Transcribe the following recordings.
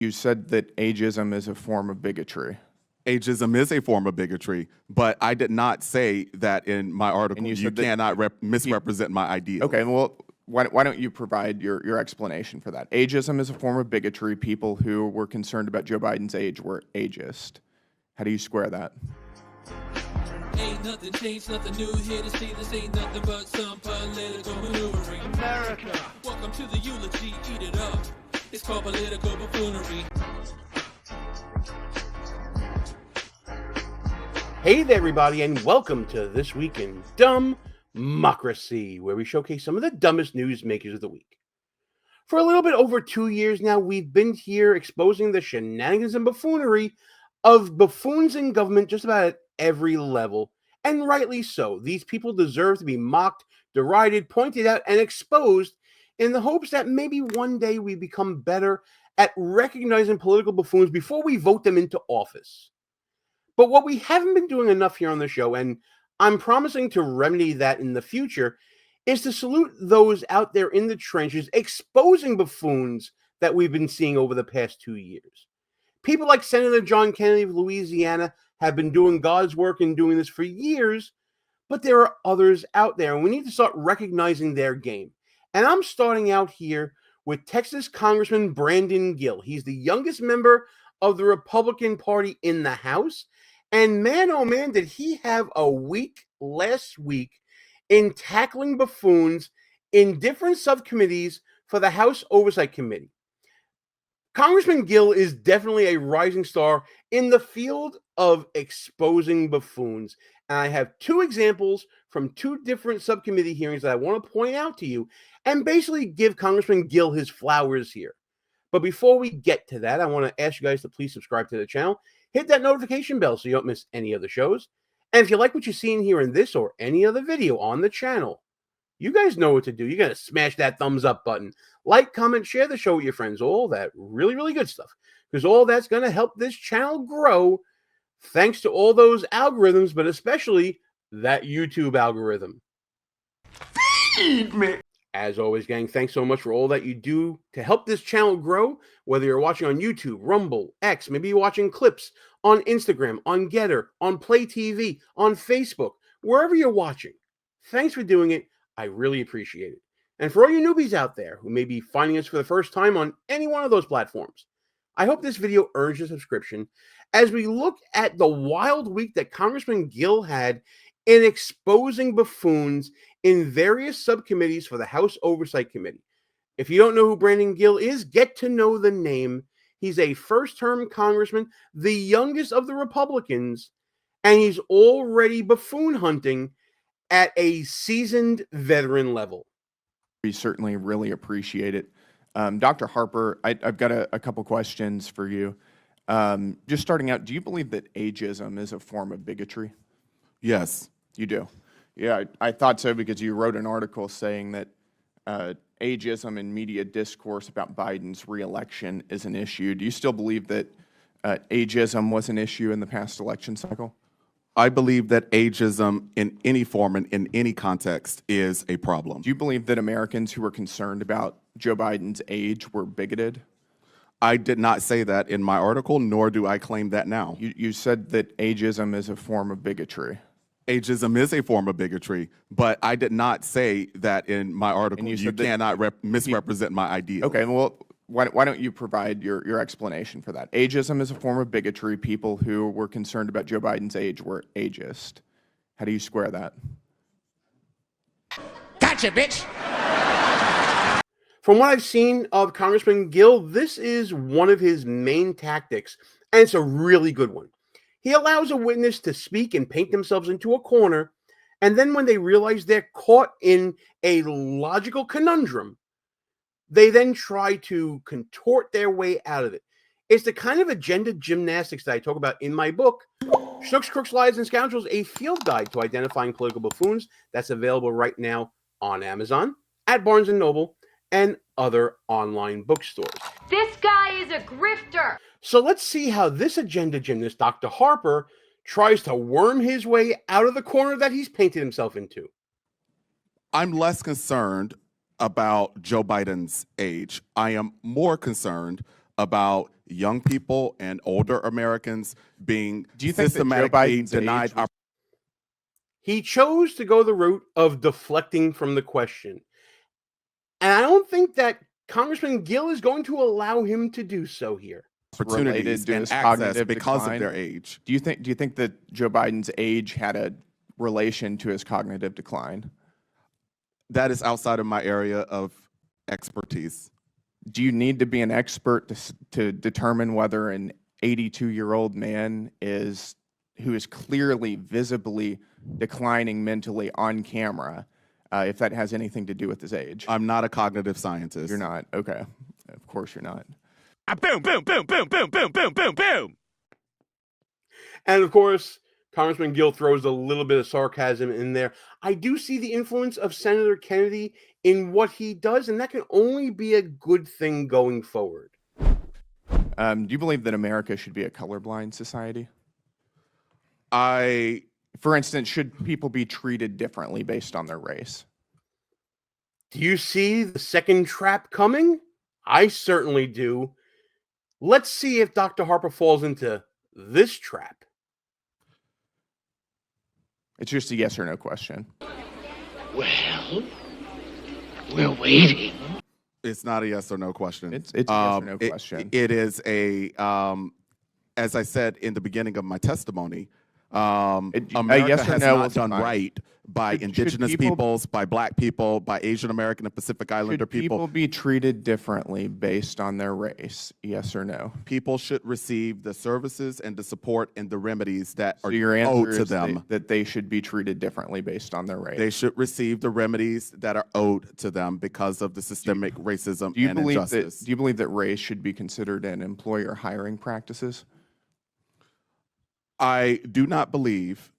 You said that ageism is a form of bigotry. Ageism is a form of bigotry, but I did not say that in my article. And You cannot misrepresent my ideas. Okay, well, why don't you provide your explanation for that? Ageism is a form of bigotry. People who were concerned about Joe Biden's age were ageist. How do you square that? Ain't nothing changed, nothing new here to see. This ain't nothing but some political maneuvering. America. Welcome to the eulogy, eat it up. It's called political buffoonery. Hey there, everybody, and welcome to This Week in DUMBmocracy, where we showcase some of the dumbest news makers of the week. For a little bit over 2 years now, we've been here exposing the shenanigans and buffoonery of buffoons in government just about at every level, and rightly so. These people deserve to be mocked, derided, pointed out, and exposed in the hopes that maybe one day we become better at recognizing political buffoons before we vote them into office. But what we haven't been doing enough here on the show, and I'm promising to remedy that in the future, is to salute those out there in the trenches exposing buffoons that we've been seeing over the past 2 years. People like Senator John Kennedy of Louisiana have been doing God's work and doing this for years, but there are others out there, and we need to start recognizing their game. And I'm starting out here with Texas Congressman Brandon Gill. He's the youngest member of the Republican Party in the House. And man, oh man, did he have a week last week in tackling buffoons in different subcommittees for the House Oversight Committee. Congressman Gill is definitely a rising star in the field of exposing buffoons. And I have two examples from two different subcommittee hearings that I want to point out to you and basically give Congressman Gill his flowers here. But before we get to that, I want to ask you guys to please subscribe to the channel. Hit that notification bell so you don't miss any of the shows. And if you like what you're seeing here in this or any other video on the channel, you guys know what to do. You got to smash that thumbs up button. Like, comment, share the show with your friends. All that really, really good stuff. Because all that's going to help this channel grow thanks to all those algorithms, but especially that YouTube algorithm. Feed me. As always, gang, thanks so much for all that you do to help this channel grow, whether you're watching on YouTube, Rumble, X, maybe you're watching clips on Instagram, on Getter, on Play TV, on Facebook, wherever you're watching. Thanks for doing it. I really appreciate it. And for all you newbies out there who may be finding us for the first time on any one of those platforms, I hope this video earns your subscription as we look at the wild week that Congressman Gill had in exposing buffoons in various subcommittees for the House Oversight Committee. If you don't know who Brandon Gill is, get to know the name. He's a first-term congressman, the youngest of the Republicans, and he's already buffoon hunting at a seasoned veteran level. We certainly really appreciate it. Dr. Harper, I've got a couple questions for you. Just starting out, do you believe that ageism is a form of bigotry? Yes. You do? Yeah, I thought so because you wrote an article saying that ageism in media discourse about Biden's reelection is an issue. Do you still believe that ageism was an issue in the past election cycle? I believe that ageism in any form and in any context is a problem. Do you believe that Americans who were concerned about Joe Biden's age were bigoted? I did not say that in my article, nor do I claim that now. You said that ageism is a form of bigotry. Ageism is a form of bigotry, but I did not say that in my article. You cannot misrepresent my ideas. Okay, well, why don't you provide your explanation for that? Ageism is a form of bigotry. People who were concerned about Joe Biden's age were ageist. How do you square that? Gotcha, bitch! From what I've seen of Congressman Gill, this is one of his main tactics, and it's a really good one. He allows a witness to speak and paint themselves into a corner, and then when they realize they're caught in a logical conundrum, they then try to contort their way out of it. It's the kind of agenda gymnastics that I talk about in my book, Schnooks, Crooks, Liars, and Scoundrels, a field guide to identifying political buffoons. That's available right now on Amazon, at Barnes & Noble, and other online bookstores. This guy is a grifter. So let's see how this agenda gymnast, Dr. Harper, tries to worm his way out of the corner that he's painted himself into. I'm less concerned about Joe Biden's age. I am more concerned about young people and older Americans being Do you think that Joe systematically Biden's denied age was- He chose to go the route of deflecting from the question. And I don't think that Congressman Gill is going to allow him to do so here. opportunities related to and his access cognitive because decline? of their age. Do you think that Joe Biden's age had a relation to his cognitive decline? That is outside of my area of expertise. Do you need to be an expert to determine whether an 82-year-old man who is clearly visibly declining mentally on camera, if that has anything to do with his age? I'm not a cognitive scientist. You're not. Okay. Of course you're not. Boom, boom, boom, boom, boom, boom, boom, boom, boom. And of course, Congressman Gill throws a little bit of sarcasm in there. I do see the influence of Senator Kennedy in what he does, and that can only be a good thing going forward. Do you believe that America should be a colorblind society? For instance, should people be treated differently based on their race? Do you see the second trap coming? I certainly do. Let's see if Dr. Harper falls into this trap. It's just a yes or no question. Well, we're waiting. It's not a yes or no question. It's a yes or no question. It is a, as I said in the beginning of my testimony, America yes or has no not is done fine. right by Should indigenous people- peoples, by black people, by Asian American and Pacific Islander Should people people. be treated differently based on their race? Yes or no? People should receive the services and the support and the remedies that So are your owed answer to is them. that they should be treated differently based on their race. They should receive the remedies that are owed to them because of the systemic racism do you and believe injustice. that? Do you believe that race should be considered in employer hiring practices? I do not believe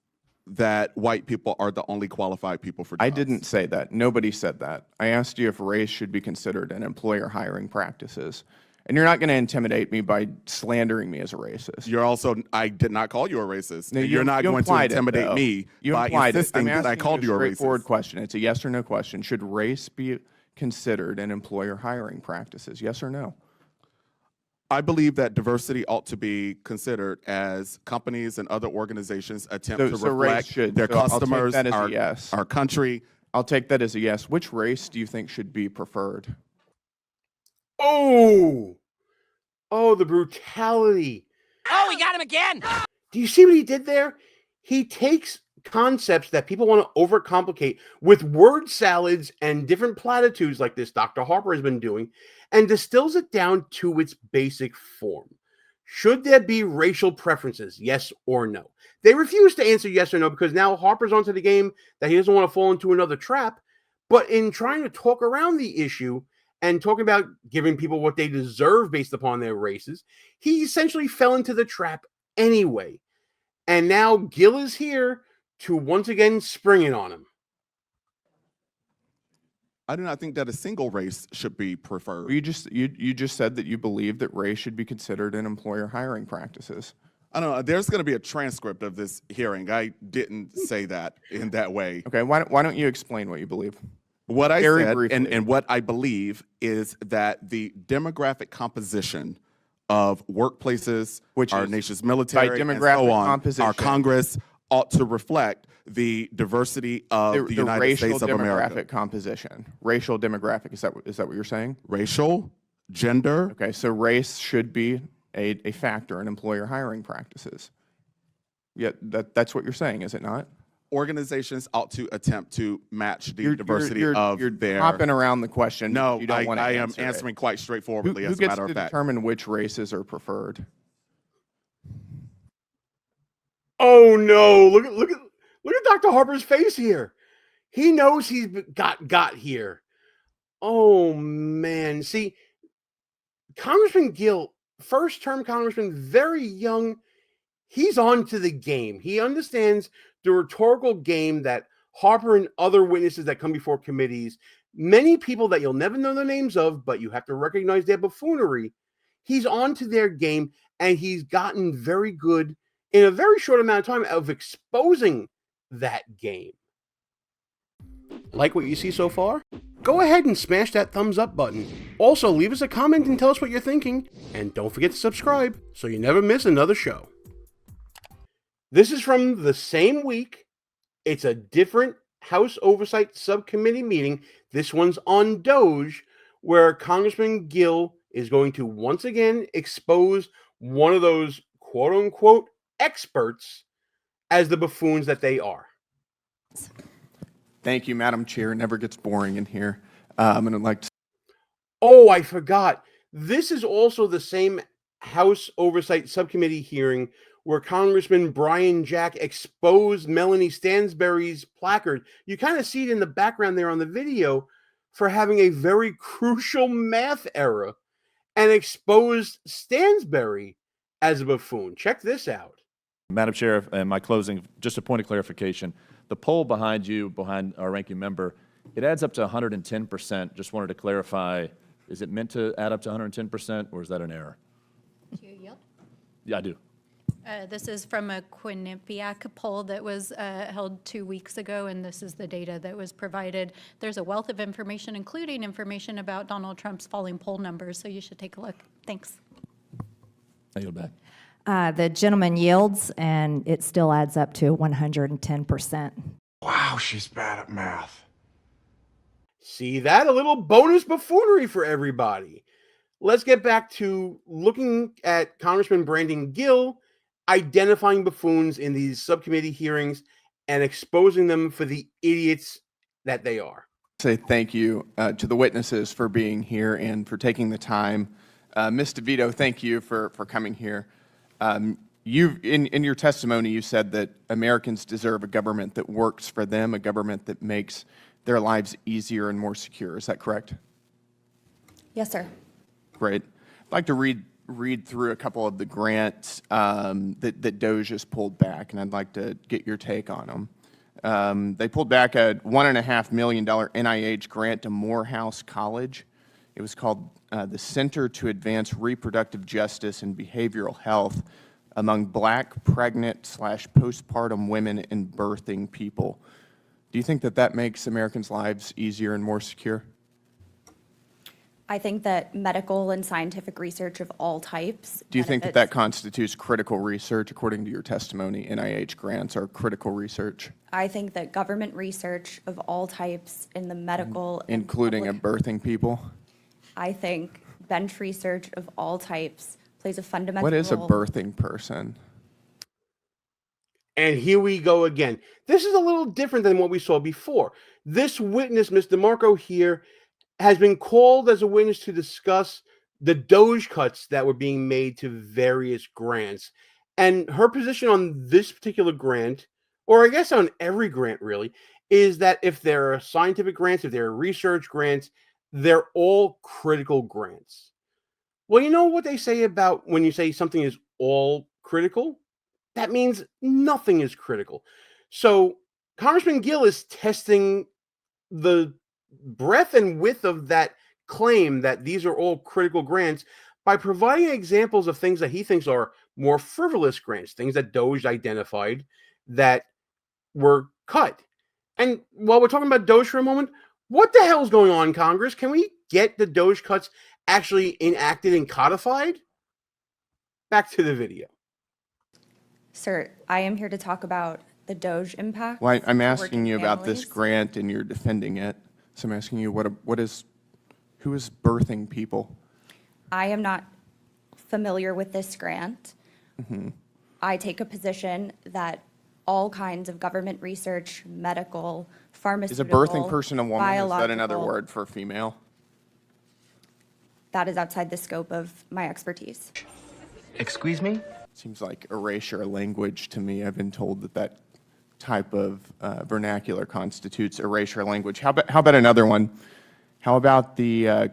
that white people are the only qualified people for jobs. I didn't say that. Nobody said that. I asked you if race should be considered in employer hiring practices. And you're not going to intimidate me by slandering me as a racist. You're also, I did not call you a racist. No, You're not going to implied it, intimidate though. me You by implied it. insisting I'm that I asking called you a straightforward racist. question. It's a yes or no question. Should race be considered in employer hiring practices? Yes or no? I believe that diversity ought to be considered as companies and other organizations attempt to So race reflect should. their So I'll take customers, that as a yes. our country. I'll take that as a yes. Which race do you think should be preferred? Oh, the brutality. Oh, we got him again. Do you see what he did there? He takes concepts that people want to overcomplicate with word salads and different platitudes like this Dr. Harper has been doing and distills it down to its basic form. Should there be racial preferences? Yes or no? They refuse to answer yes or no because now Harper's onto the game that he doesn't want to fall into another trap. But in trying to talk around the issue and talking about giving people what they deserve based upon their races, he essentially fell into the trap anyway. And now Gill is here to once again spring it on him. I do not think that a single race should be preferred. You just said that you believe that race should be considered in employer hiring practices. I don't know. There's going to be a transcript of this hearing. I didn't say that in that way. Okay, why don't you explain what you believe? What I Very said briefly. and what I believe is that the demographic composition of workplaces, Which our is, nation's military, by and demographic so on, composition, our Congress ought to reflect the diversity of the United racial States of demographic America. Composition. Racial demographic, is that what you're saying? Racial, gender, Okay, so race should be a factor in employer hiring practices. Yeah, that's what you're saying, is it not? organizations ought to attempt to match the diversity of you're their. hopping around the question. No, you don't want to I am answer it. answering quite straightforwardly, Who as a gets matter to of fact. determine which races are preferred? Oh no! Look at Dr. Harper's face here. He knows he's got here. Oh man! See, Congressman Gill, first-term congressman, very young. He's on to the game. He understands the rhetorical game that Harper and other witnesses that come before committees, many people that you'll never know the names of, but you have to recognize their buffoonery. He's on to their game, and he's gotten very good in a very short amount of time of exposing that game. Like what you see so far? go ahead and smash that thumbs up button. Also, leave us a comment and tell us what you're thinking. And don't forget to subscribe so you never miss another show. This is from the same week. It's a different House Oversight subcommittee meeting. This one's on Doge, where Congressman Gill is going to once again expose one of those quote-unquote experts as the buffoons that they are. Thank you, Madam Chair. It never gets boring in here. And I'd like to... Oh, I forgot. This is also the same House Oversight subcommittee hearing where Congressman Brian Jack exposed Melanie Stansberry's placard. You kind of see it in the background there on the video for having a very crucial math error and exposed Stansberry as a buffoon. Check this out. Madam Chair, and my closing, just a point of clarification. The poll behind you, behind our ranking member, it adds up to 110%. Just wanted to clarify, is it meant to add up to 110%, or is that an error? Do you yield? Yeah, I do. This is from a Quinnipiac poll that was held 2 weeks ago, and this is the data that was provided. There's a wealth of information, including information about Donald Trump's falling poll numbers, so you should take a look. Thanks. I yield back. The gentleman yields, and it still adds up to 110%. Wow, she's bad at math. See that? A little bonus buffoonery for everybody. Let's get back to looking at Congressman Brandon Gill identifying buffoons in these subcommittee hearings and exposing them for the idiots that they are. Say thank you to the witnesses for being here and for taking the time. Ms. DiVito, thank you for coming here. In your testimony, you said that Americans deserve a government that works for them, a government that makes their lives easier and more secure. Is that correct? Yes, sir. Great. I'd like to read through a couple of the grants that DOGE has pulled back, and I'd like to get your take on them. They pulled back a $1.5 million NIH grant to Morehouse College. It was called the Center to Advance Reproductive Justice and Behavioral Health among Black, Pregnant/Postpartum Women and Birthing People. Do you think that that makes Americans' lives easier and more secure? I think that medical and scientific research of all types. Do you think that that constitutes critical research? According to your testimony, NIH grants are critical research. I think that government research of all types in the medical, including a birthing people. I think bench research of all types plays a fundamental role. What is a role. birthing person? And here we go again. This is a little different than what we saw before. This witness, Ms. DeMarco here, has been called as a witness to discuss the DOGE cuts that were being made to various grants. And her position on this particular grant, or I guess on every grant really, is that if there are scientific grants, if there are research grants, they're all critical grants. Well, you know what they say about when you say something is all critical? That means nothing is critical. So Congressman Gill is testing the breadth and width of that claim that these are all critical grants by providing examples of things that he thinks are more frivolous grants, things that DOGE identified that were cut. And while we're talking about DOGE for a moment, what the hell's going on, Congress? Can we get the DOGE cuts actually enacted and codified? Back to the video. Sir, I am here to talk about the DOGE impact. Well, I'm asking you about this grant and you're defending it. So I'm asking you, who is birthing people? I am not familiar with this grant. Mm-hmm. I take a position that all kinds of government research, medical, pharmaceutical, Is a birthing person a woman? Is that another word for female? That is outside the scope of my expertise. Excuse me? Seems like erasure language to me. I've been told that that type of vernacular constitutes erasure language. How about another one? How about the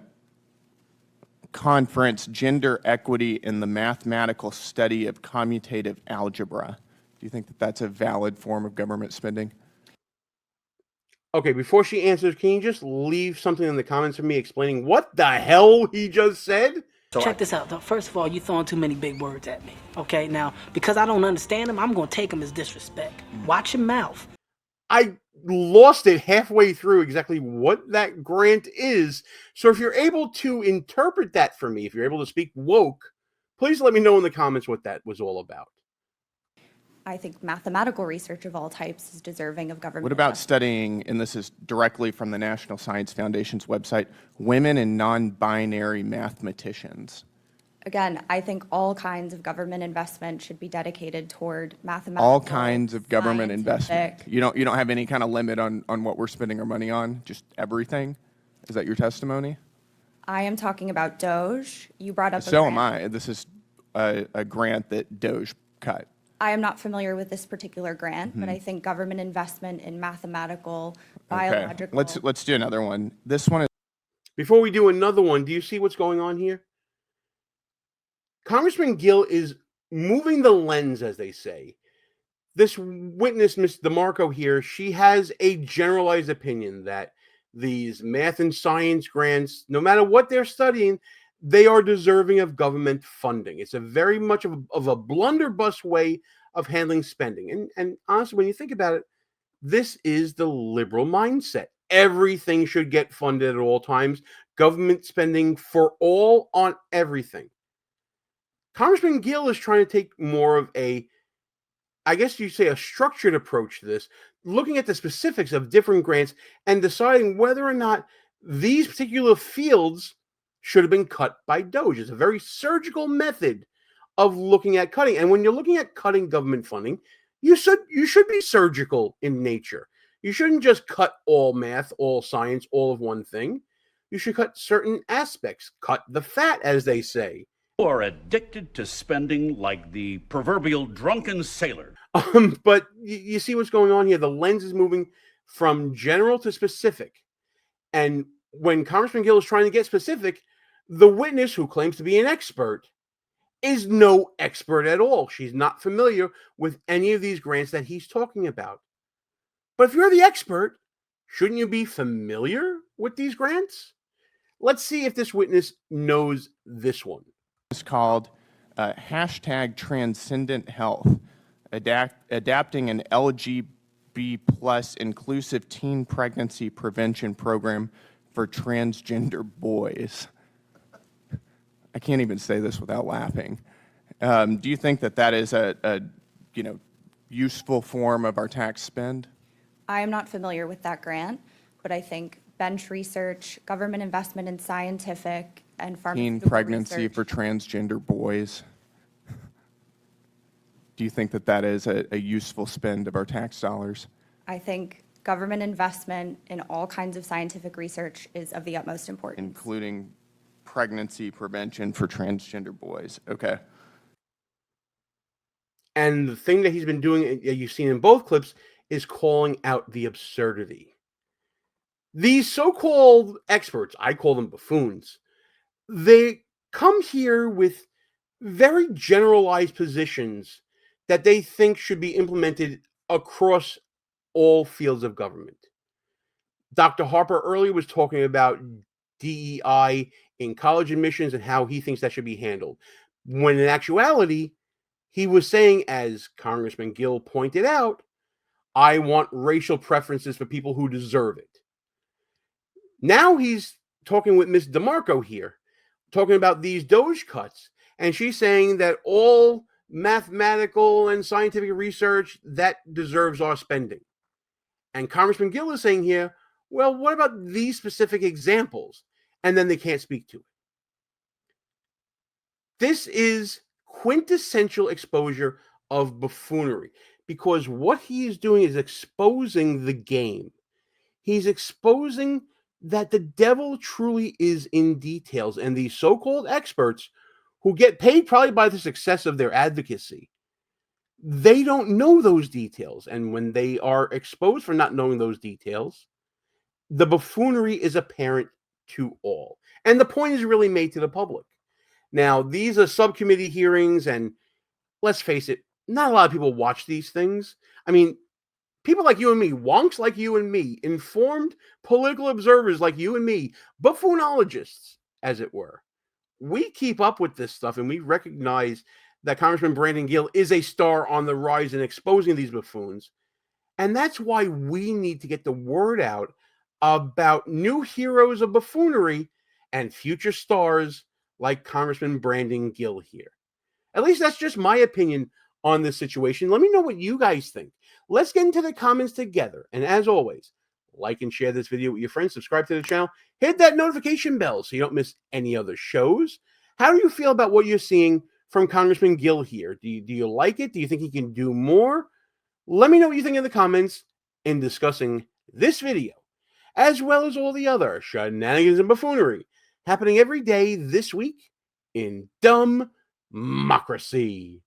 conference, Gender Equity in the Mathematical Study of Commutative Algebra? Do you think that that's a valid form of government spending? Okay, before she answers, can you just leave something in the comments for me explaining what the hell he just said? Check this out, though. First of all, you throwing too many big words at me. Okay, now, because I don't understand them, I'm going to take them as disrespect. Watch your mouth. I lost it halfway through exactly what that grant is. So if you're able to interpret that for me, if you're able to speak woke, please let me know in the comments what that was all about. I think mathematical research of all types is deserving of government. What about studying, and this is directly from the National Science Foundation's website, women and non-binary mathematicians? Again, I think all kinds of government investment should be dedicated toward mathematical. All kinds of government investment. You don't have any kind of limit on what we're spending our money on, just everything? Is that your testimony? I am talking about Doge. You brought up So am I. This is a grant that Doge cut. I am not familiar with this particular grant, but I think government investment in mathematical, biological. Okay. Let's do another one. This one is. Before we do another one, do you see what's going on here? Congressman Gill is moving the lens, as they say. This witness, Ms. DeMarco here, she has a generalized opinion that these math and science grants, no matter what they're studying, they are deserving of government funding. It's a very much of a blunderbuss way of handling spending. And honestly, when you think about it, this is the liberal mindset. Everything should get funded at all times. Government spending for all on everything. Congressman Gill is trying to take more of a, I guess you say, a structured approach to this, looking at the specifics of different grants and deciding whether or not these particular fields should have been cut by Doge. It's a very surgical method of looking at cutting. And when you're looking at cutting government funding, you should be surgical in nature. You shouldn't just cut all math, all science, all of one thing. You should cut certain aspects, cut the fat, as they say. You are addicted to spending like the proverbial drunken sailor. But you see what's going on here. The lens is moving from general to specific. And when Congressman Gill is trying to get specific, the witness, who claims to be an expert, is no expert at all. She's not familiar with any of these grants that he's talking about. But if you're the expert, shouldn't you be familiar with these grants? Let's see if this witness knows this one. It's called hashtag Transcendent Health, adapting an LGB plus inclusive teen pregnancy prevention program for transgender boys. I can't even say this without laughing. Do you think that is a useful form of our tax spend? I am not familiar with that grant, but I think bench research, government investment in scientific and pharmaceutical Teen pregnancy research. for transgender boys. Do you think that is a useful spend of our tax dollars? I think government investment in all kinds of scientific research is of the utmost importance. Including pregnancy prevention for transgender boys. Okay. And the thing that he's been doing, you've seen in both clips, is calling out the absurdity. These so-called experts, I call them buffoons, they come here with very generalized positions that they think should be implemented across all fields of government. Dr. Harper earlier was talking about DEI in college admissions and how he thinks that should be handled, when in actuality, he was saying, as Congressman Gill pointed out, I want racial preferences for people who deserve it. Now he's talking with Ms. DeMarco here, talking about these Doge cuts, and she's saying that all mathematical and scientific research, that deserves our spending. And Congressman Gill is saying here, well, what about these specific examples? And then they can't speak to it. This is quintessential exposure of buffoonery, because what he is doing is exposing the game. He's exposing that the devil truly is in details, and these so-called experts who get paid probably by the success of their advocacy, they don't know those details. And when they are exposed for not knowing those details, the buffoonery is apparent to all. And the point is really made to the public. Now, these are subcommittee hearings, and let's face it, not a lot of people watch these things. I mean, people like you and me, wonks like you and me, informed political observers like you and me, buffoonologists, as it were, we keep up with this stuff, and we recognize that Congressman Brandon Gill is a star on the rise in exposing these buffoons. And that's why we need to get the word out about new heroes of buffoonery and future stars like Congressman Brandon Gill here. At least that's just my opinion on this situation. Let me know what you guys think. Let's get into the comments together. And as always, like and share this video with your friends, subscribe to the channel, hit that notification bell so you don't miss any other shows. How do you feel about what you're seeing from Congressman Gill here? Do you like it? Do you think he can do more? Let me know what you think in the comments in discussing this video, as well as all the other shenanigans and buffoonery happening every day this week in DUMBmocracy.